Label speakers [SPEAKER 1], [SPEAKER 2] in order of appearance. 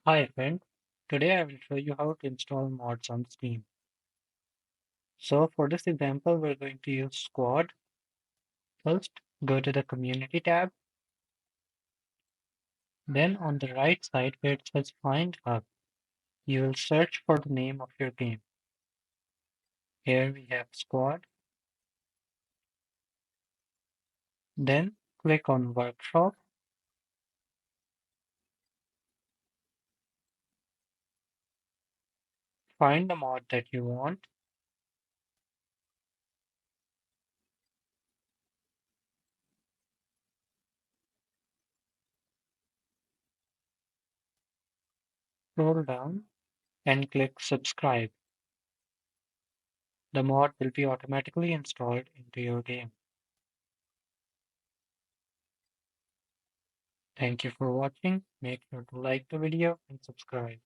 [SPEAKER 1] Hi friend, today I will show you how to install mods on Steam. So for this example, we're going to use Squad. First, go to the Community tab. Then on the right side where it says Find Hub, you will search for the name of your game. Here we have Squad. Then click on Workshop. Find the mod that you want. Scroll down and click Subscribe. The mod will be automatically installed into your game. Thank you for watching. Make sure to like the video and subscribe.